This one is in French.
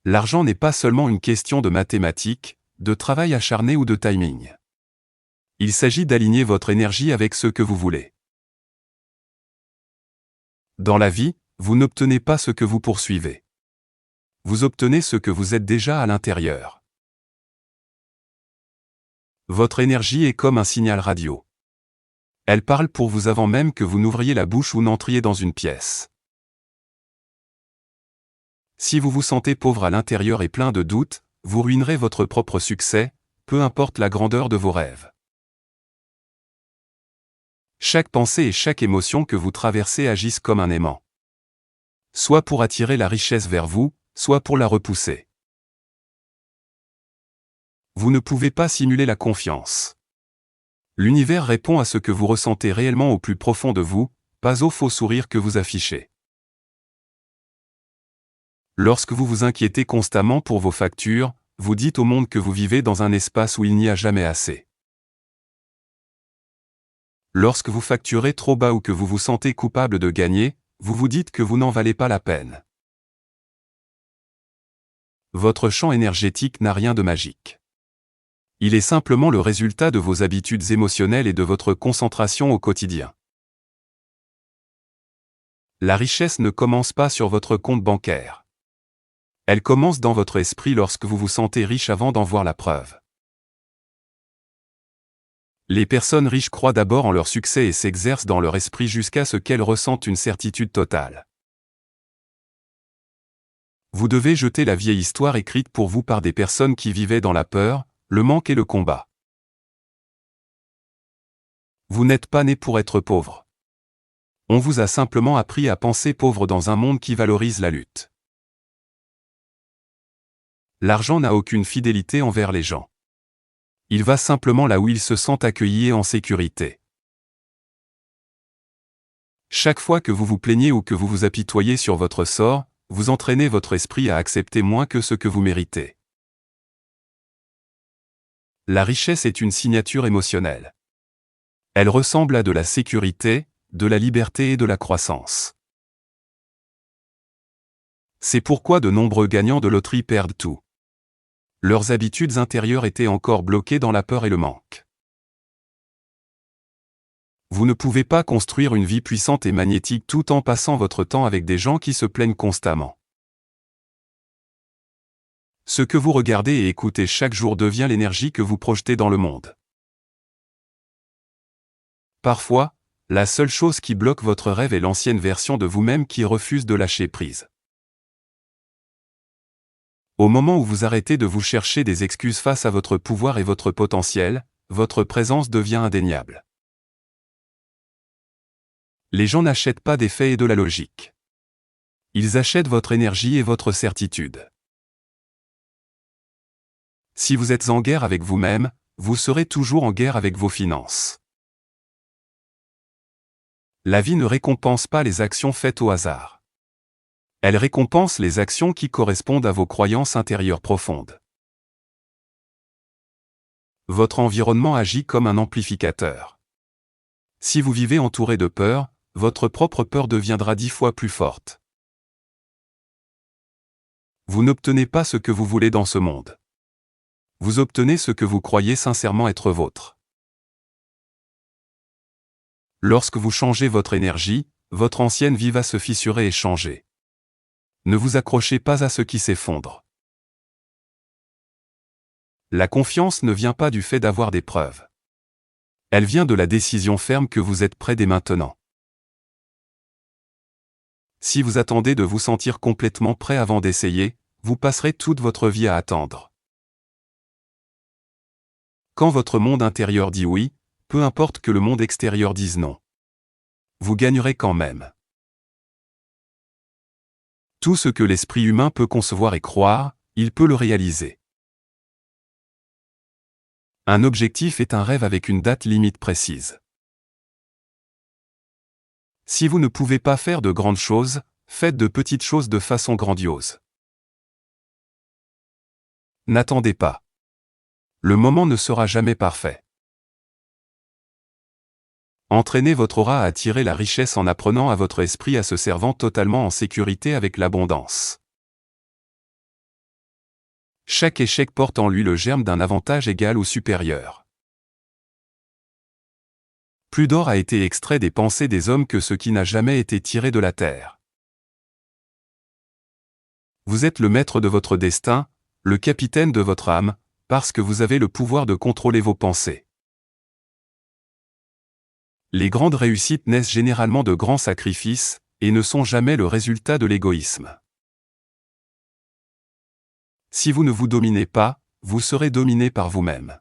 L'argent n'est pas seulement une question de mathématiques, de travail acharné ou de timing. Il s'agit d'aligner votre énergie avec ce que vous voulez. Dans la vie, vous n'obtenez pas ce que vous poursuivez. Vous obtenez ce que vous êtes déjà à l'intérieur. Votre énergie est comme un signal radio. Elle parle pour vous avant même que vous n'ouvriez la bouche ou n'entriez dans une pièce. Si vous vous sentez pauvre à l'intérieur et plein de doutes, vous ruinerez votre propre succès, peu importe la grandeur de vos rêves. Chaque pensée et chaque émotion que vous traversez agissent comme un aimant. Soit pour attirer la richesse vers vous, soit pour la repousser. Vous ne pouvez pas simuler la confiance. L'univers répond à ce que vous ressentez réellement au plus profond de vous, pas au faux sourire que vous affichez. Lorsque vous vous inquiétez constamment pour vos factures, vous dites au monde que vous vivez dans un espace où il n'y a jamais assez. Lorsque vous facturez trop bas ou que vous vous sentez coupable de gagner, vous vous dites que vous n'en valez pas la peine. Votre champ énergétique n'a rien de magique. Il est simplement le résultat de vos habitudes émotionnelles et de votre concentration au quotidien. La richesse ne commence pas sur votre compte bancaire. Elle commence dans votre esprit lorsque vous vous sentez riche avant d'en voir la preuve. Les personnes riches croient d'abord en leur succès et s'exercent dans leur esprit jusqu'à ce qu'elles ressentent une certitude totale. Vous devez jeter la vieille histoire écrite pour vous par des personnes qui vivaient dans la peur, le manque et le combat. Vous n'êtes pas né pour être pauvre. On vous a simplement appris à penser pauvre dans un monde qui valorise la lutte. L'argent n'a aucune fidélité envers les gens. Il va simplement là où ils se sentent accueillis et en sécurité. Chaque fois que vous vous plaignez ou que vous vous apitoyez sur votre sort, vous entraînez votre esprit à accepter moins que ce que vous méritez. La richesse est une signature émotionnelle. Elle ressemble à de la sécurité, de la liberté et de la croissance. C'est pourquoi de nombreux gagnants de loterie perdent tout. Leurs habitudes intérieures étaient encore bloquées dans la peur et le manque. Vous ne pouvez pas construire une vie puissante et magnétique tout en passant votre temps avec des gens qui se plaignent constamment. Ce que vous regardez et écoutez chaque jour devient l'énergie que vous projetez dans le monde. Parfois, la seule chose qui bloque votre rêve est l'ancienne version de vous-même qui refuse de lâcher prise. Au moment où vous arrêtez de vous chercher des excuses face à votre pouvoir et votre potentiel, votre présence devient indéniable. Les gens n'achètent pas des faits et de la logique. Ils achètent votre énergie et votre certitude. Si vous êtes en guerre avec vous-même, vous serez toujours en guerre avec vos finances. La vie ne récompense pas les actions faites au hasard. Elle récompense les actions qui correspondent à vos croyances intérieures profondes. Votre environnement agit comme un amplificateur. Si vous vivez entouré de peur, votre propre peur deviendra 10 fois plus forte. Vous n'obtenez pas ce que vous voulez dans ce monde. Vous obtenez ce que vous croyez sincèrement être vôtre. Lorsque vous changez votre énergie, votre ancienne vie va se fissurer et changer. Ne vous accrochez pas à ce qui s'effondre. La confiance ne vient pas du fait d'avoir des preuves. Elle vient de la décision ferme que vous êtes prêt dès maintenant. Si vous attendez de vous sentir complètement prêt avant d'essayer, vous passerez toute votre vie à attendre. Quand votre monde intérieur dit oui, peu importe que le monde extérieur dise non. Vous gagnerez quand même. Tout ce que l'esprit humain peut concevoir et croire, il peut le réaliser. Un objectif est un rêve avec une date limite précise. Si vous ne pouvez pas faire de grandes choses, faites de petites choses de façon grandiose. N'attendez pas. Le moment ne sera jamais parfait. Entraînez votre aura à attirer la richesse en apprenant à votre esprit à se servant totalement en sécurité avec l'abondance. Chaque échec porte en lui le germe d'un avantage égal ou supérieur. Plus d'or a été extrait des pensées des hommes que ce qui n'a jamais été tiré de la terre. Vous êtes le maître de votre destin, le capitaine de votre âme, parce que vous avez le pouvoir de contrôler vos pensées. Les grandes réussites naissent généralement de grands sacrifices, et ne sont jamais le résultat de l'égoïsme. Si vous ne vous dominez pas, vous serez dominé par vous-même.